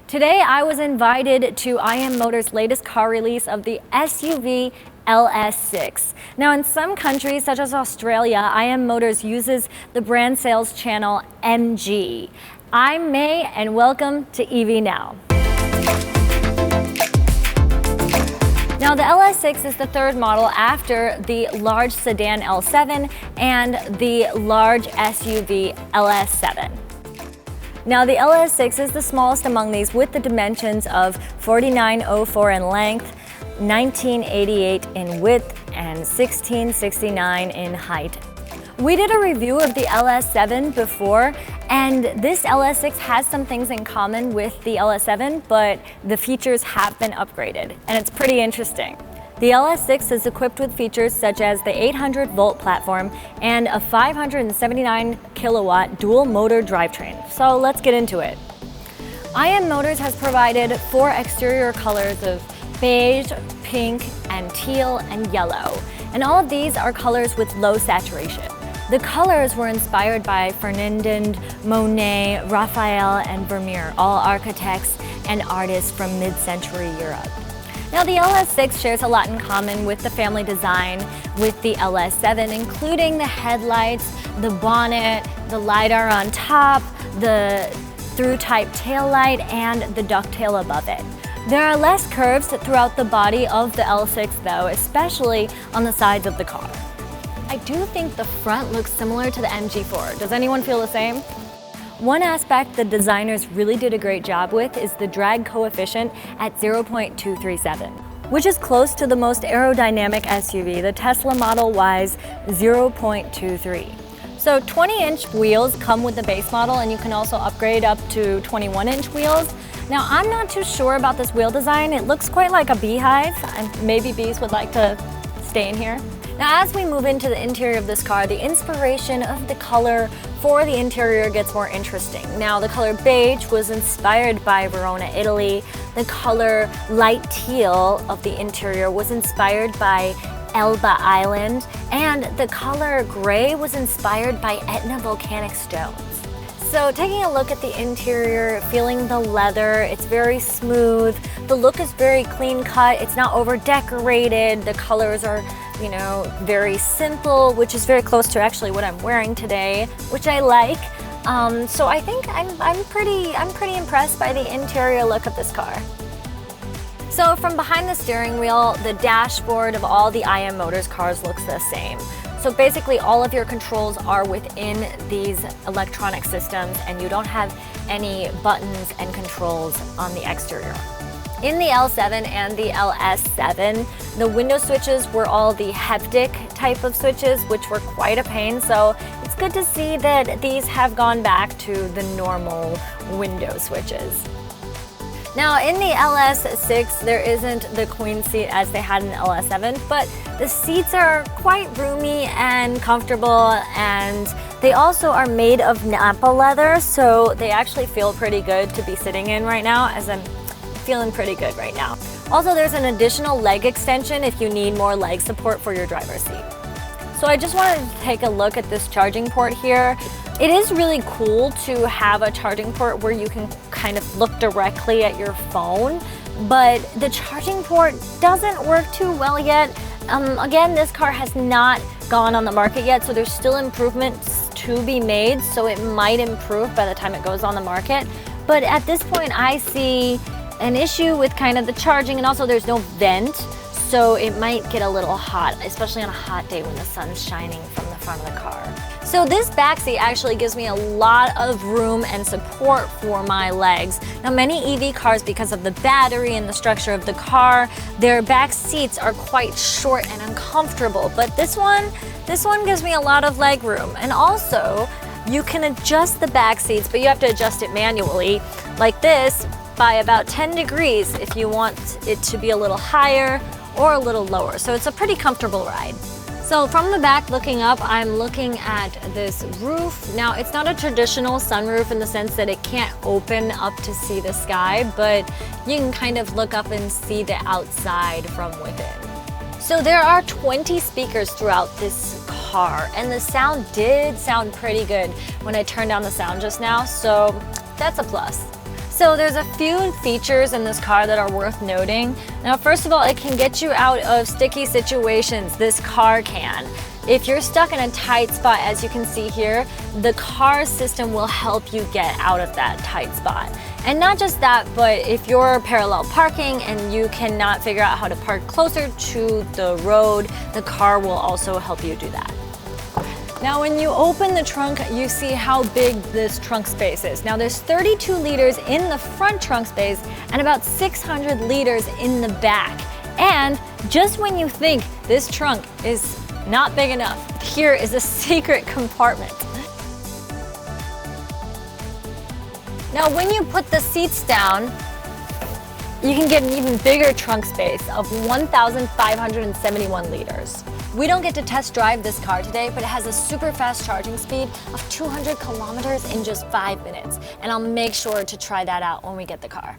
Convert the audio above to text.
Today I was invited to IM Motor's latest car release of the SUV LS6. Now in some countries such as Australia, IM Motors uses the brand sales channel MG. I'm May and welcome to EV Now. Now the LS6 is the third model after the large sedan L7 and the large SUV LS7. Now the LS6 is the smallest among these with the dimensions of 4904 in length, 1988 in width, and 1669 in height. We did a review of the LS7 before, and this LS6 has some things in common with the LS7, but the features have been upgraded, and it's pretty interesting. The LS6 is equipped with features such as the 800-volt platform and a 579-kilowatt dual-motor drivetrain. So let's get into it. IM Motors has provided 4 exterior colors of beige, pink, and teal, and yellow. And all of these are colors with low saturation. The colors were inspired by Ferdinand, Monet, Raphael, and Vermeer, all architects and artists from mid-century Europe. Now the LS6 shares a lot in common with the family design with the LS7, including the headlights, the bonnet, the LiDAR on top, the through-type taillight, and the ducktail above it. There are less curves throughout the body of the L6 though, especially on the sides of the car. I do think the front looks similar to the MG4. Does anyone feel the same? One aspect the designers really did a great job with is the drag coefficient at 0.237, which is close to the most aerodynamic SUV, the Tesla Model Y's 0.23. So 20-inch wheels come with the base model, and you can also upgrade up to 21-inch wheels. Now I'm not too sure about this wheel design. It looks quite like a beehive, and maybe bees would like to stay in here. Now as we move into the interior of this car, the inspiration of the color for the interior gets more interesting. Now the color beige was inspired by Verona, Italy. The color light teal of the interior was inspired by Elba Island. And the color gray was inspired by Etna volcanic stones. So taking a look at the interior, feeling the leather, it's very smooth. The look is very clean cut. It's not over decorated. The colors are, very simple, which is very close to actually what I'm wearing today, which I like. So I think I'm pretty impressed by the interior look of this car. So from behind the steering wheel, the dashboard of all the IM Motors cars looks the same. So basically all of your controls are within these electronic systems, and you don't have any buttons and controls on the exterior. In the L7 and the LS7, the window switches were all the haptic type of switches, which were quite a pain, so it's good to see that these have gone back to the normal window switches. Now in the LS6, there isn't the queen seat as they had in the LS7, but the seats are quite roomy and comfortable, and they also are made of Nappa leather, so they actually feel pretty good to be sitting in right now, as I'm feeling pretty good right now. Also, there's an additional leg extension if you need more leg support for your driver's seat. So I just wanted to take a look at this charging port here. It is really cool to have a charging port where you can kind of look directly at your phone, but the charging port doesn't work too well yet. Again, this car has not gone on the market yet, so there's still improvements to be made, so it might improve by the time it goes on the market. But at this point, I see an issue with kind of the charging, and also there's no vent, so it might get a little hot, especially on a hot day when the sun's shining from the front of the car. So this back seat actually gives me a lot of room and support for my legs. Now many EV cars, because of the battery and the structure of the car, their back seats are quite short and uncomfortable, but this one gives me a lot of leg room. And also, you can adjust the back seats, but you have to adjust it manually, like this, by about 10 degrees if you want it to be a little higher or a little lower. So it's a pretty comfortable ride. So from the back looking up, I'm looking at this roof. Now it's not a traditional sunroof in the sense that it can't open up to see the sky, but you can kind of look up and see the outside from within. So there are 20 speakers throughout this car, and the sound did sound pretty good when I turned down the sound just now, so that's a plus. So there's a few features in this car that are worth noting. Now, first of all, it can get you out of sticky situations. This car can. If you're stuck in a tight spot, as you can see here, the car system will help you get out of that tight spot. And not just that, but if you're parallel parking and you cannot figure out how to park closer to the road, the car will also help you do that. Now, when you open the trunk, you see how big this trunk space is. Now, there's 32 liters in the front trunk space and about 600 liters in the back. And just when you think this trunk is not big enough, here is a secret compartment. Now, when you put the seats down, you can get an even bigger trunk space of 1,571 liters. We don't get to test drive this car today, but it has a super fast charging speed of 200 kilometers in just 5 minutes. And I'll make sure to try that out when we get the car.